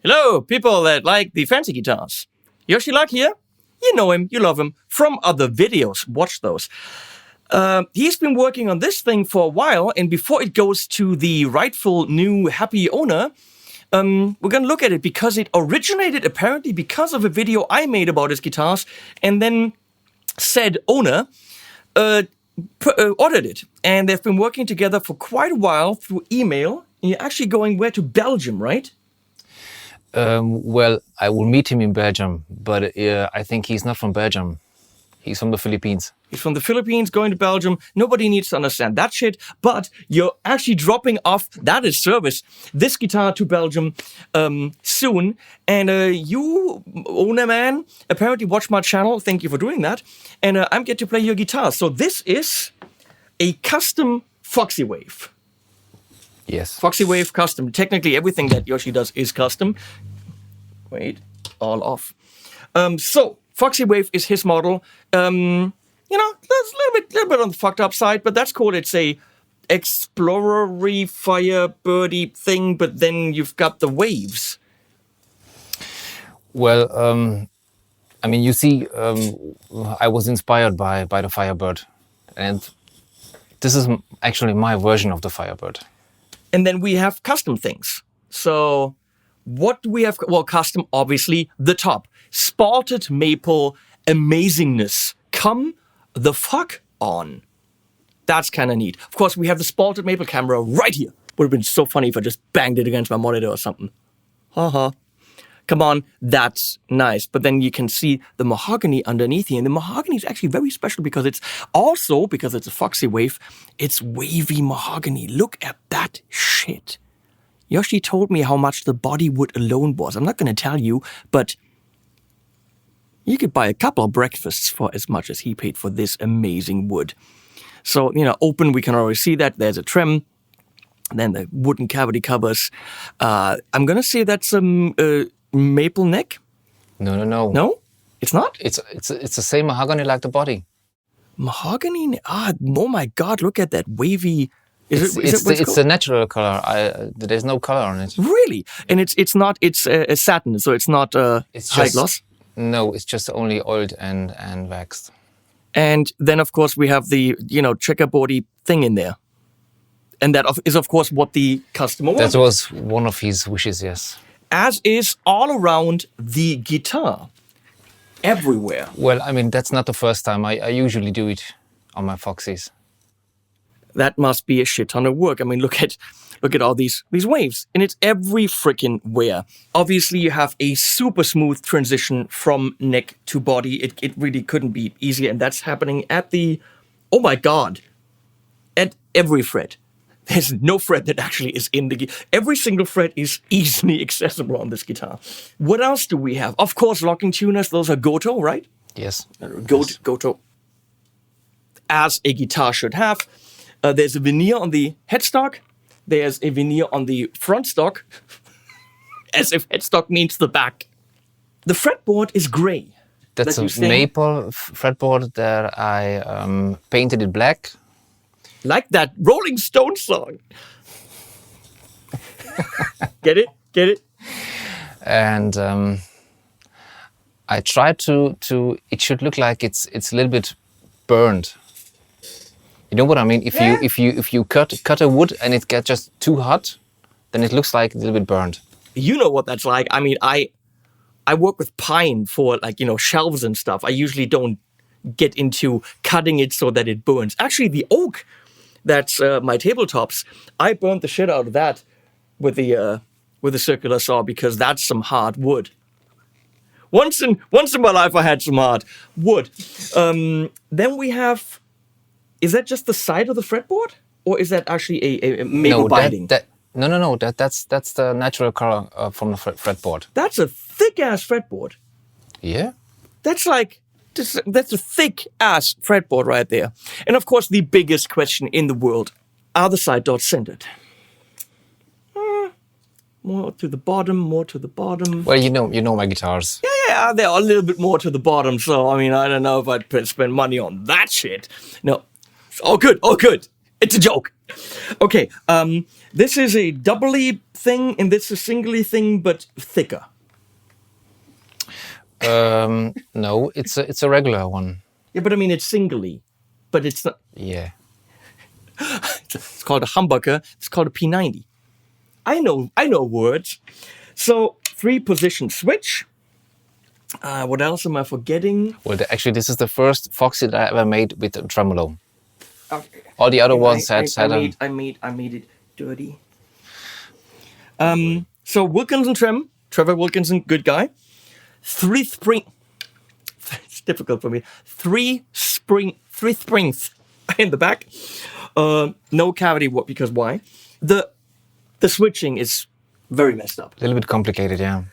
Hello, people that like the fancy guitars. Jozsi Lak here. You know him, you love him from other videos. Watch those. He's been working on this thing for a while, and before it goes to the rightful new happy owner, we're going to look at it because it originated apparently because of a video I made about his guitars, and then said owner ordered it. And they've been working together for quite a while through email. And you're actually going where? To Belgium, right? Well, I will meet him in Belgium, but I think he's not from Belgium. He's from the Philippines. He's from the Philippines, going to Belgium. Nobody needs to understand that shit, but you're actually dropping off, that is service, this guitar to Belgium soon. And you, owner man, apparently watch my channel. Thank you for doing that. And I'm get to play your guitar. So this is a custom Foxywave. Yes. Foxywave custom. Technically, everything that Jozsi does is custom. Wait, all off. So Foxywave is his model. You know, that's a little bit on the fucked up side, but that's cool. It's a explorer-y, firebirdy thing, but then you've got the waves. Well, I mean, you see, I was inspired by the Firebird, and this is actually my version of the Firebird. And then we have custom things. So what do we have? Well, custom, obviously, the top. Spalted maple amazingness. Come the fuck on. That's kind of neat. Of course, we have the spalted maple camera right here. Would have been so funny if I just banged it against my monitor or something. Haha. Come on, that's nice. But then you can see the mahogany underneath here. And the mahogany is actually very special because it's a Foxywave, it's wavy mahogany. Look at that shit. Jozsi told me how much the body wood alone was. I'm not going to tell you, but you could buy a couple of breakfasts for as much as he paid for this amazing wood. So, open, we can already see that. There's a trim. Then the wooden cavity covers. I'm going to say that's a maple neck. No. No? It's not? It's the same mahogany like the body. Mahogany? Oh my God, look at that wavy... It's a natural color. There's no color on it. Really? And it's not, it's a satin, so it's not high gloss? No, it's just only oiled and waxed. And then, of course, we have the, checkerboardy thing in there. And that is, of course, what the customer wanted. That was one of his wishes, yes. As is all around the guitar. Everywhere. Well, I mean, that's not the first time. I usually do it on my Foxys. That must be a shit ton of work. I mean, look at all these waves. And it's every freaking where. Obviously, you have a super smooth transition from neck to body. It really couldn't be easier. And that's happening at oh my God, at every fret. There's no fret that actually is in the guitar. Every single fret is easily accessible on this guitar. What else do we have? Of course, locking tuners. Those are Goto, right? Yes. Goto. As a guitar should have. There's a veneer on the headstock. There's a veneer on the front stock. As if headstock means the back. The fretboard is gray. That's a maple fretboard that I painted it black. Like that Rolling Stones song. Get it? And I tried to it should look like it's a little bit burned. You know what I mean? If you cut a wood and it gets just too hot, then it looks like a little bit burned. You know what that's like. I mean, I work with pine for shelves and stuff. I usually don't get into cutting it so that it burns. Actually, the oak, that's my tabletops. I burned the shit out of that with the circular saw because that's some hard wood. Once in my life, I had some hard wood. Then we have. Is that just the side of the fretboard, or is that actually a maple binding? No. That's the natural color from the fretboard. That's a thick ass fretboard. Yeah. That's a thick ass fretboard right there. And of course, the biggest question in the world: are the side dots centered? More to the bottom. Well, you know my guitars. Yeah, they're a little bit more to the bottom. So I mean, I don't know if I'd spend money on that shit. No. All good. It's a joke. Okay, this is a doubly thing, and this is a singly thing, but thicker. No, it's a regular one. Yeah, but I mean, it's singly, but it's not. Yeah. It's called a humbucker. It's called a P90. I know words. So 3-position switch. What else am I forgetting? Well, actually, this is the first Foxy that I ever made with a tremolo. Okay. All the other ones had I made it dirty. So Wilkinson trim, Trevor Wilkinson, good guy. 3 spring. It's difficult for me. 3 springs in the back. No cavity. What? Because why? The switching is very messed up. A little bit complicated, yeah.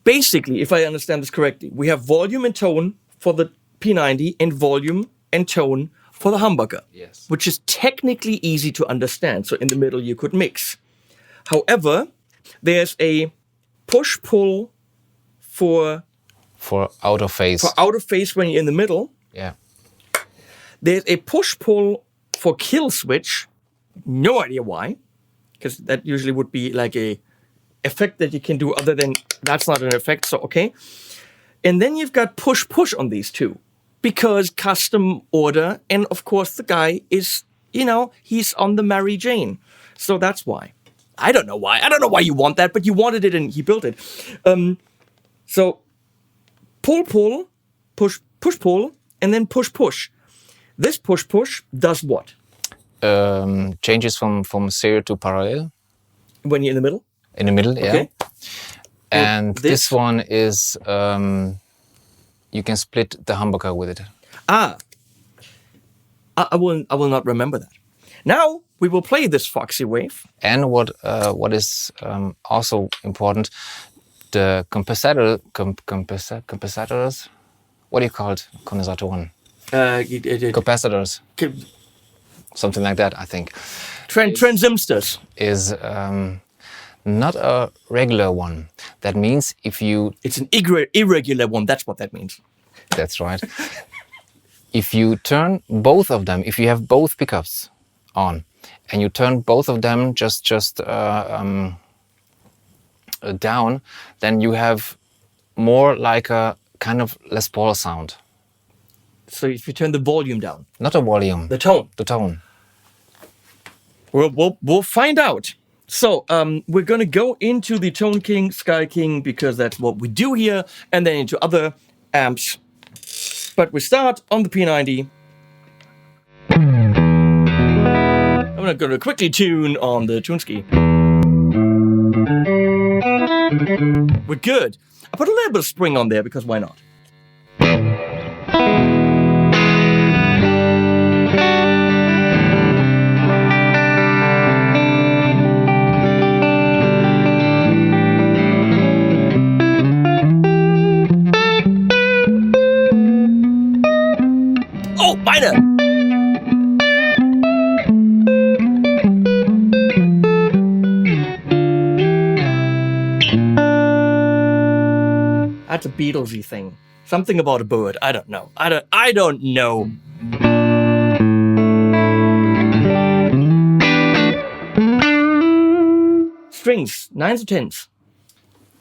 Basically, if I understand this correctly, we have volume and tone for the P90 and volume and tone for the humbucker, yes, which is technically easy to understand. So in the middle, you could mix. However, there's a push-pull for out of phase. For out of phase when you're in the middle. Yeah. There's a push-pull for kill switch. No idea why, because that usually would be like a effect that you can do other than that's not an effect. So okay. And then you've got push-push on these two. Because custom order, and of course the guy is, he's on the Mary Jane. So that's why. I don't know why you want that, but you wanted it and he built it. So pull, push, pull, and then push. This push does what? Changes from serial to parallel. When you're in the middle? In the middle, yeah. Okay. And this one is, you can split the humbucker with it. I will not remember that. Now we will play this Foxywave. And what is also important, the compensators. What do you call it? Kondensatoren. Capacitors. Something like that, I think. Transistors. Is not a regular one. That means if you... It's an irregular one, that's what that means. That's right. If you turn both of them, if you have both pickups on, and you turn both of them just down, then you have more like a kind of Les Paul sound. So if you turn the volume down. Not a volume. The tone. The tone. We'll find out. So we're going to go into the Tone King, Sky King, because that's what we do here, and then into other amps. But we start on the P90. I'm going to quickly tune on the Tunski. We're good. I put a little bit of spring on there because why not? Oh, minor! That's a Beatlesy thing. Something about a bird. I don't know. I don't know. Strings, 9s or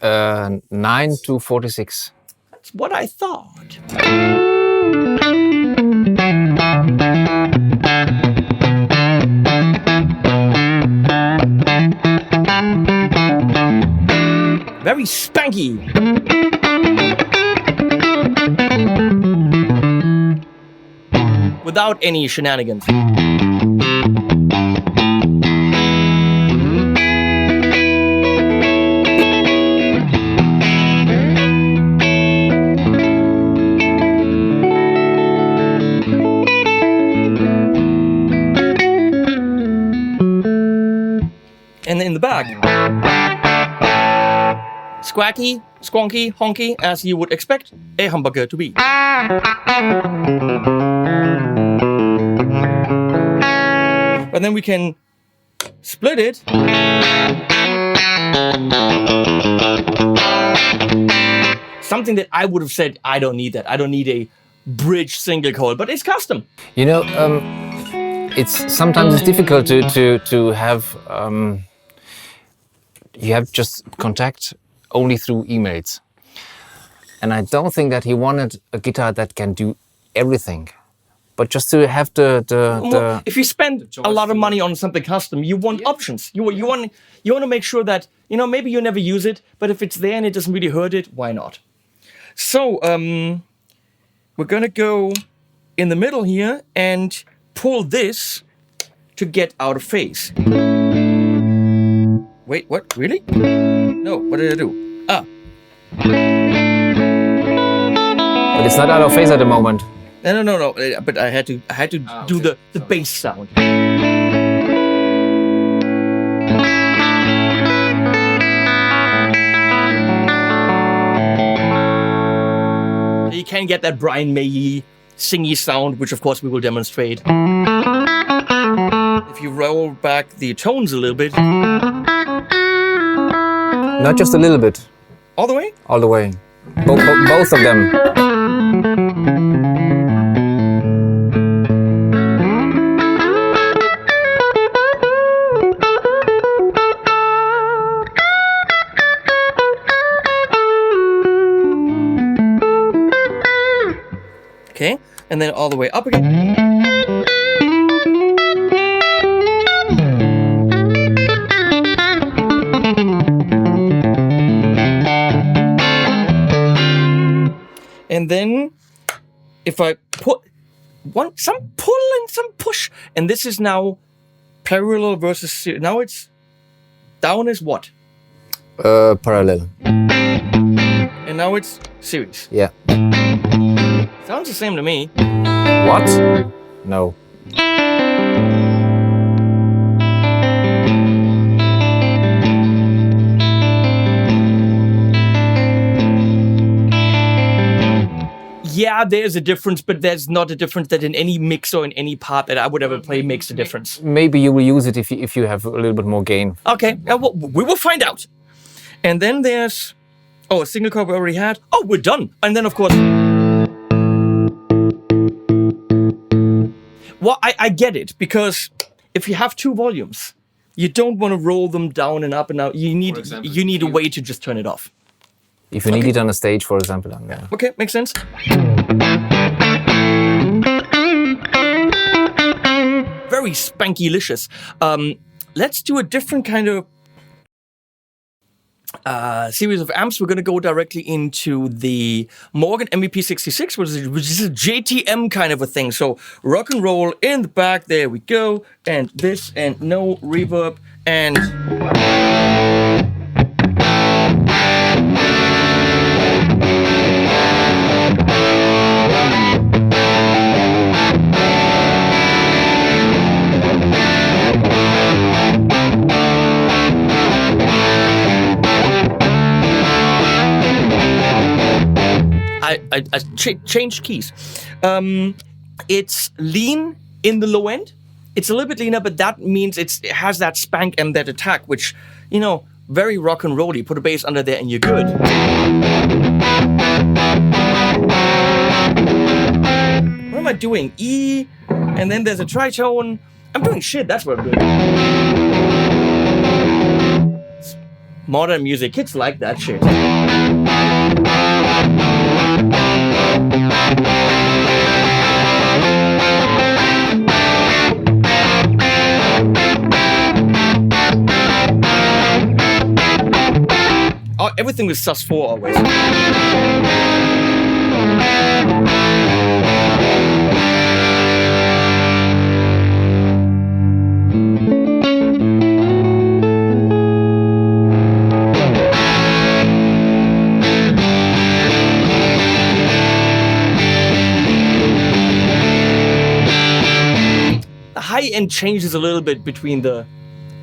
10s? 9 to 46. That's what I thought. Very spanky. Without any shenanigans. And in the back, squacky, squonky, honky, as you would expect a humbucker to be. But then we can split it. Something that I would have said, I don't need that. I don't need a bridge single coil, but it's custom. You know, it's sometimes difficult to have. You have just contact only through emails, and I don't think that he wanted a guitar that can do everything. But just to have the if you spend a lot of money on something custom, you want options. You want to make sure that, you know, maybe you never use it, but if it's there and it doesn't really hurt it, why not? So we're gonna go in the middle here and pull this to get out of phase. Wait, what? Really? No, what did I do? Ah. But it's not out of phase at the moment. No. But I had to do the bass sound. You can get that Brian May singy sound, which of course we will demonstrate. If you roll back the tones a little bit. Not just a little bit. All the way? All the way. Both of them. Okay, and then all the way up again. And then if I put some pull and some push, and this is now parallel versus now it's down is what? Parallel. and now it's series. Yeah. Sounds the same to me. What? No. Yeah, there's a difference, but there's not a difference that in any mix or in any part that I would ever play makes a difference. Maybe you will use it if you have a little bit more gain. Okay, well, we will find out. And then there's... Oh, a single chord we already had. Oh, we're done. And then, of course... Well, I get it, because if you have two volumes, you don't want to roll them down and up and out. You need a way to just turn it off. If you need it on a stage, for example. Yeah. Okay, makes sense. Very spanky-licious. Let's do a different kind of series of amps. We're going to go directly into the Morgan MVP66, which is a JTM kind of a thing. So rock and roll in the back. There we go. And this, and no reverb, and... I changed keys. It's lean in the low end. It's a little bit leaner, but that means it has that spank and that attack, which, you know, very rock and roll. You put a bass under there and you're good. What am I doing? E, and then there's a tritone. I'm doing shit, that's what I'm doing. Modern music, kids like that shit. Oh, everything was sus4 always. The high end changes a little bit between the...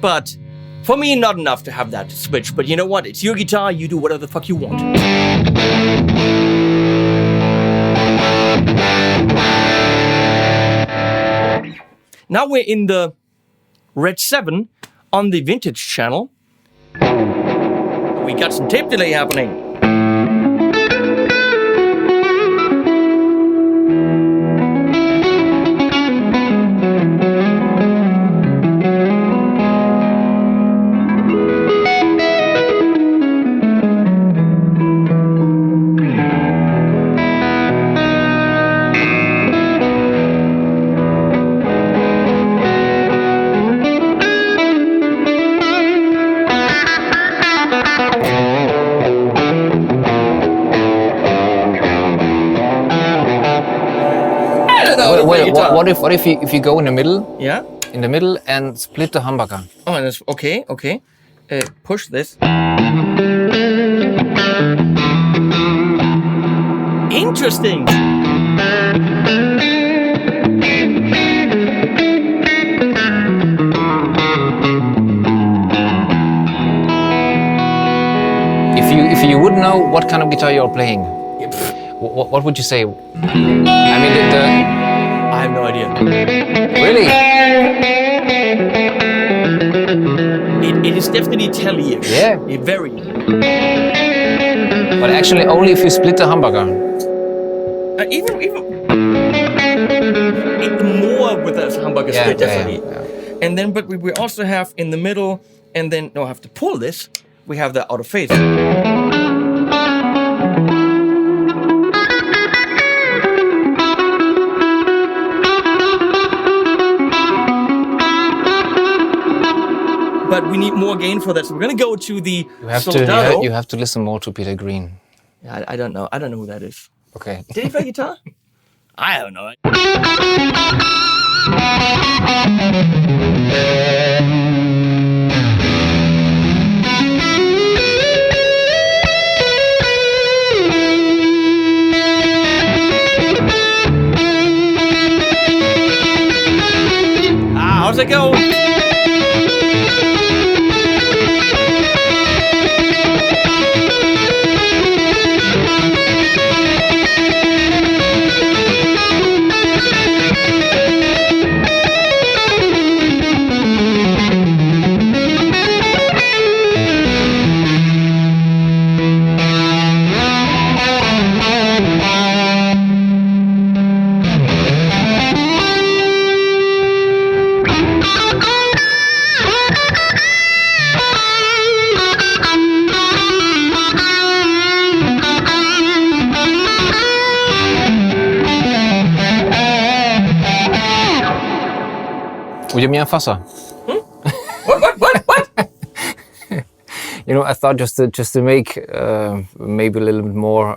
But... For me, not enough to have that switch, but you know what? It's your guitar, you do whatever the fuck you want. Now we're in the RedSeven on the vintage channel. We got some tape delay happening. What if you go in the middle? Yeah. In the middle and split the humbucker. Oh, that's okay. Okay. Push this. Interesting. If you would know what kind of guitar you're playing, what would you say? I mean, I have no idea. Really? It is definitely telly-ish. Yeah. Very. But actually, only if you split the humbucker. Even more with a humbucker split, definitely. Yeah. And then, but we also have in the middle, and then I have to pull this. We have the out of phase. But we need more gain for that, so we're gonna go to the Soldano. You have to listen more to Peter Green. Yeah, I don't know. I don't know who that is. Okay. Did he play guitar? I don't know. How's it go? Would you mean Fassa? What? You know, I thought just to make maybe a little bit more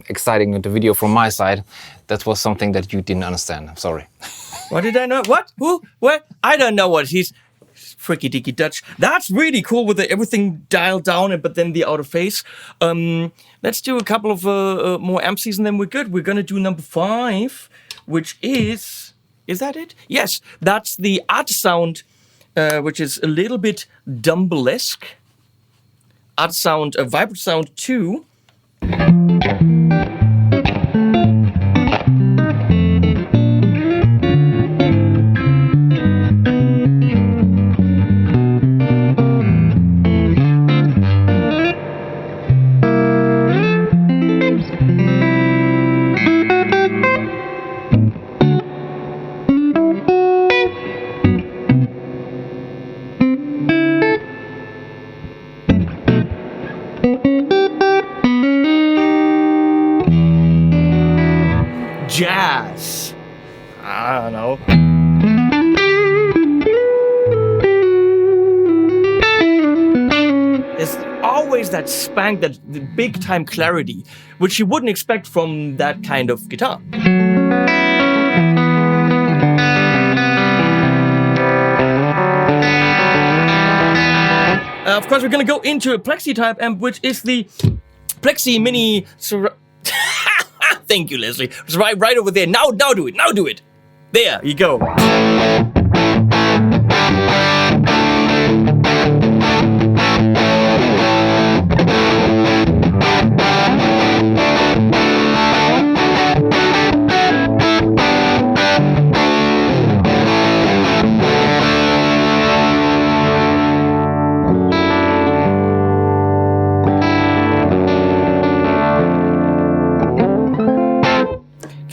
exciting the video from my side, that was something that you didn't understand. I'm sorry. What did I know? What? Who? What? I don't know what he's... Freaky dicky Dutch. That's really cool with everything dialed down, but then the outer phase. Let's do a couple of more MCs and then we're good. We're gonna do number 5, which is... Is that it? Yes, that's the Art Sound, which is a little bit Dumble-esque. Art Sound, Vibrant Sound 2. Jazz. I don't know. There's always that spank, that big time clarity, which you wouldn't expect from that kind of guitar. Of course, we're gonna go into a Plexi type amp, which is the Plexi Mini. Thank you, Leslie. It's right over there. Now do it. Now do it. There you go.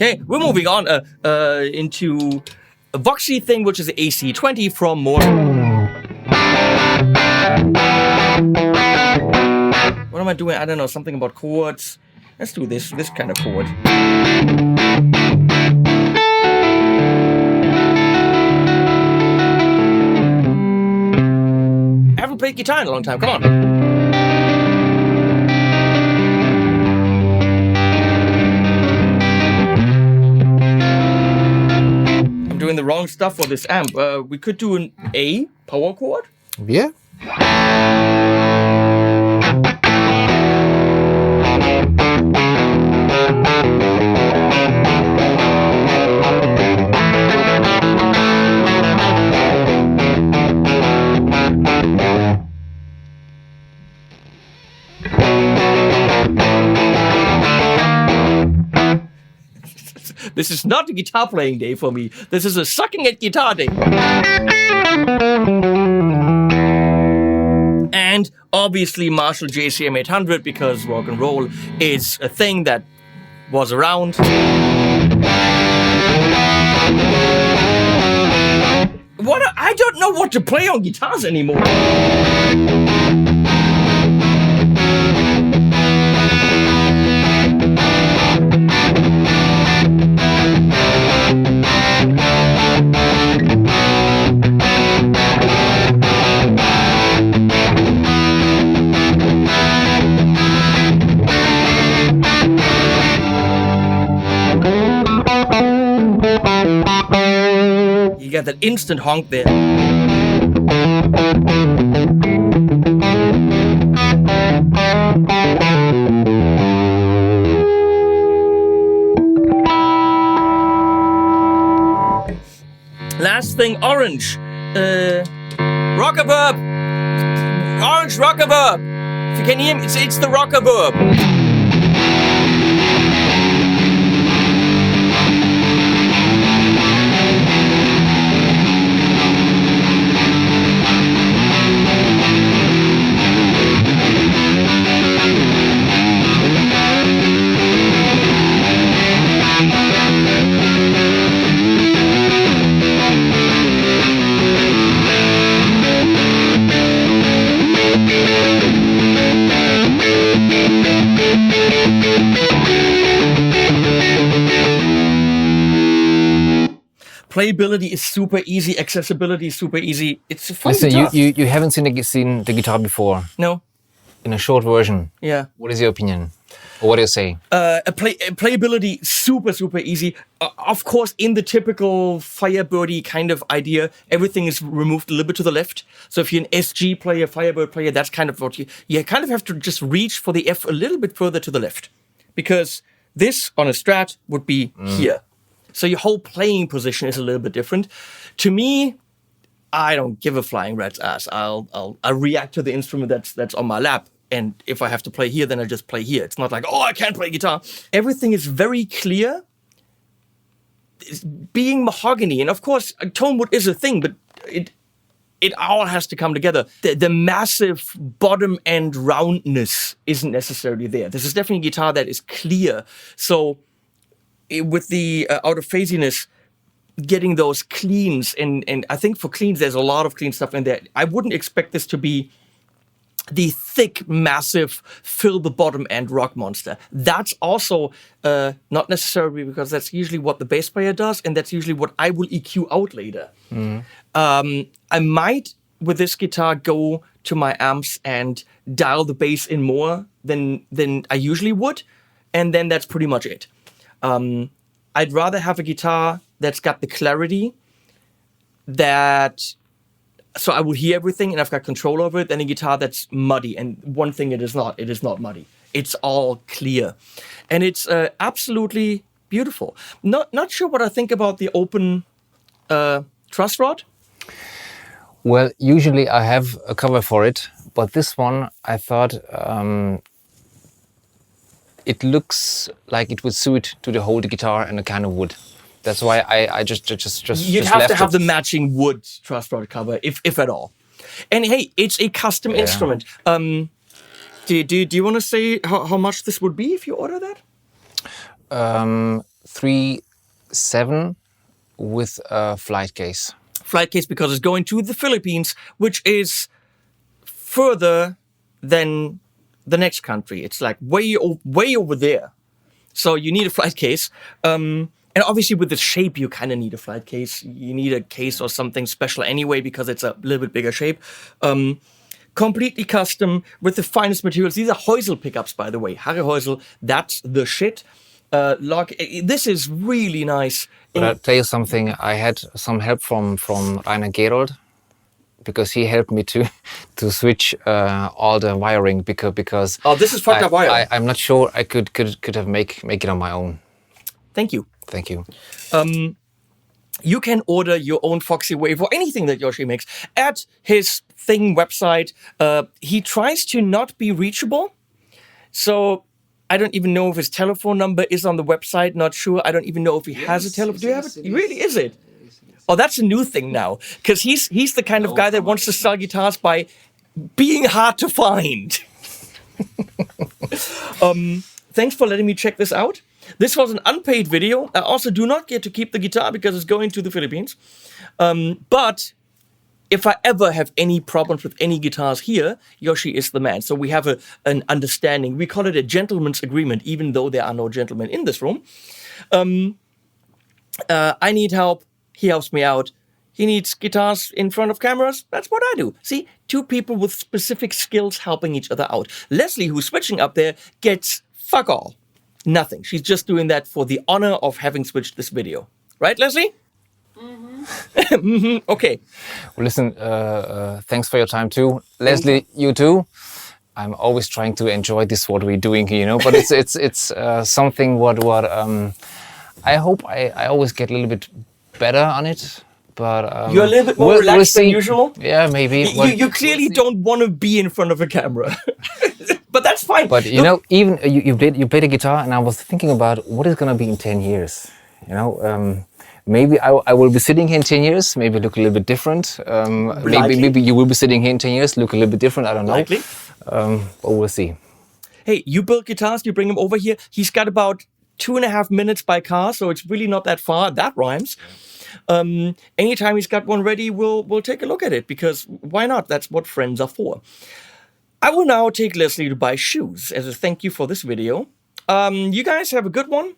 Okay, we're moving on into a Voxy thing, which is the AC20 from Morgan. What am I doing? I don't know, something about chords. Let's do this kind of chord. I haven't played guitar in a long time, come on. Doing the wrong stuff for this amp. We could do an A power chord. Yeah. This is not a guitar playing day for me. This is a sucking at guitar day. And obviously Marshall JCM800, because rock and roll is a thing that was around. I don't know what to play on guitars anymore. You got that instant honk there. Last thing, Orange Rockerverb! Orange Rockerverb! If you can hear me, it's the Rockerverb. Playability is super easy. Accessibility is super easy. It's a fun guitar. You haven't seen the guitar before. No. In a short version. Yeah. What is your opinion? Or what do you say? Playability super easy. Of course, in the typical Firebirdy kind of idea, everything is removed a little bit to the left. So if you're an SG player, Firebird player, that's kind of what you kind of have to just reach for the F a little bit further to the left, because this on a Strat would be here. So your whole playing position is a little bit different. To me, I don't give a flying rat's ass. I'll react to the instrument that's on my lap. And if I have to play here, then I just play here. It's not like, oh, I can't play guitar. Everything is very clear. It's being mahogany. And of course, tone wood is a thing, but it all has to come together. The massive bottom end roundness isn't necessarily there. This is definitely a guitar that is clear. So with the out of phasiness, getting those cleans, and I think for cleans, there's a lot of clean stuff in there. I wouldn't expect this to be the thick, massive, fill the bottom end rock monster. That's also not necessarily, because that's usually what the bass player does, and that's usually what I will EQ out later. I might, with this guitar, go to my amps and dial the bass in more than I usually would, and then that's pretty much it. I'd rather have a guitar that's got the clarity so I will hear everything and I've got control over it, than a guitar that's muddy. And one thing it is not muddy. It's all clear. And it's absolutely beautiful. Not sure what I think about the open truss rod. Well, usually I have a cover for it, but this one I thought it looks like it would suit to the whole guitar and the kind of wood. That's why I just You'd have to have the matching wood truss rod cover, if at all. And hey, it's a custom instrument. Do you want to say how much this would be if you order that? 3,700 with a flight case. Flight case, because it's going to the Philippines, which is further than the next country. It's like way over there. So you need a flight case. And obviously with the shape, you kind of need a flight case. You need a case or something special anyway, because it's a little bit bigger shape. Completely custom with the finest materials. These are Häusl pickups, by the way. Harry Häusl, that's the shit. This is really nice. But I'll tell you something. I had some help from Rainer Gerold, because he helped me to switch all the wiring because this is fucked up wiring. I'm not sure I could have make it on my own. Thank you. Thank you. You can order your own Foxywave or anything that Jozsi makes at his website. He tries to not be reachable. So I don't even know if his telephone number is on the website. Not sure. I don't even know if he has a telephone. Do you have it? Really, is it? Oh, that's a new thing now. Because he's the kind of guy that wants to sell guitars by being hard to find. Thanks for letting me check this out. This was an unpaid video. I also do not get to keep the guitar because it's going to the Philippines. But if I ever have any problems with any guitars here, Jozsi is the man. So we have an understanding. We call it a gentleman's agreement, even though there are no gentlemen in this room. I need help. He helps me out. He needs guitars in front of cameras. That's what I do. See, two people with specific skills helping each other out. Leslie, who's switching up there, gets fuck all. Nothing. She's just doing that for the honor of having switched this video. Right, Leslie? Mm-hmm. Okay. Well, listen, thanks for your time too. Leslie, you too. I'm always trying to enjoy this, what we're doing here, but it's something what I hope I always get a little bit better on it. but You're a little bit more relaxed than usual. Yeah, maybe. You clearly don't want to be in front of a camera, but that's fine. But you know, even you played the guitar, and I was thinking about what is gonna be in 10 years. You know, maybe I will be sitting here in 10 years, maybe look a little bit different. Maybe you will be sitting here in 10 years, look a little bit different. I don't know. Likely. But we'll see. Hey, you build guitars, you bring him over here. He's got about 2.5 minutes by car, so it's really not that far. That rhymes. Anytime he's got one ready, we'll take a look at it, because why not? That's what friends are for. I will now take Leslie to buy shoes as a thank you for this video. You guys have a good one.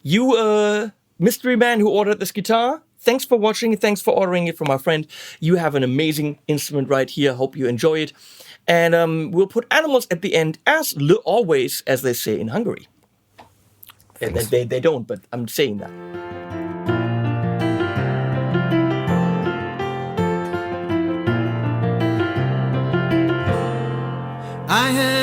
You, mystery man who ordered this guitar, thanks for watching. Thanks for ordering it from our friend. You have an amazing instrument right here. Hope you enjoy it. And we'll put animals at the end, as always, as they say in Hungary. They don't, but I'm saying that. I had